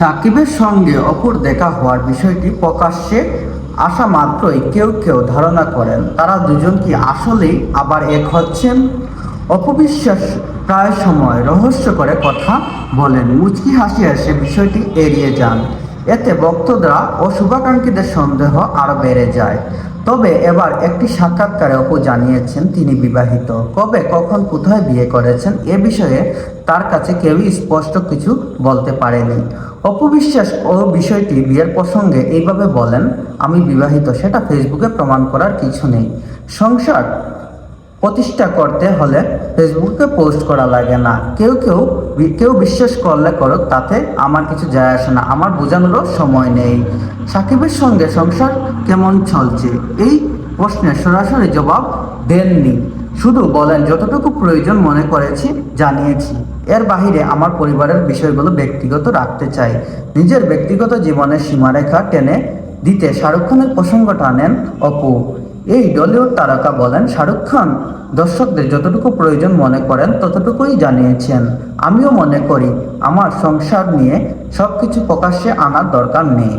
সাকিবের সঙ্গে অপুর দেখা হওয়ার বিষয়টি প্রকাশ্যে আসা মাত্রই কেউ কেউ ধারণা করেন তারা দুজন কি আসলেই আবার এক হচ্ছেন। অপু বিশ্বাস প্রায় সময় রহস্য করে কথা বলেন, মুচকি হাসি সে বিষয়টি এড়িয়ে যান। এতে ভক্তরা ও শুভাকাঙ্ক্ষীদের সন্দেহ আরও বেড়ে যায়। তবে এবার একটি সাক্ষাৎকারে অপু জানিয়েছেন তিনি বিবাহিত। কবে, কখন, কোথায় বিয়ে করেছেন এ বিষয়ে তার কাছে কেউই স্পষ্ট কিছু বলতে পারেনি। অপু বিশ্বাস ও বিষয়টি বিয়ের প্রসঙ্গে এইভাবে বলেন, আমি বিবাহিত, সেটা ফেসবুকে প্রমাণ করার কিছু নেই। সংসার প্রতিষ্ঠা করতে হলে ফেসবুকে পোস্ট করা লাগে না। কেউ বিশ্বাস করলে করুক, তাতে আমার কিছু যায় আসে না, আমার বোঝানোরও সময় নেই। সাকিবের সঙ্গে সংসার কেমন চলছে এই প্রশ্নের সরাসরি জবাব দেননি, শুধু বলেন যতটুকু প্রয়োজন মনে করেছি জানিয়েছি, এর বাহিরে আমার পরিবারের বিষয়গুলো ব্যক্তিগত রাখতে চাই। নিজের ব্যক্তিগত জীবনের সীমারেখা টেনে দিতে শাহরুখ খানের প্রসঙ্গ টানেন অপু। এই টলিউড তারকা বলেন, শাহরুখ খান দর্শকদের যতটুকু প্রয়োজন মনে করেন ততটুকুই জানিয়েছেন। আমিও মনে করি আমার সংসার নিয়ে সবকিছু প্রকাশ্যে আনার দরকার নেই।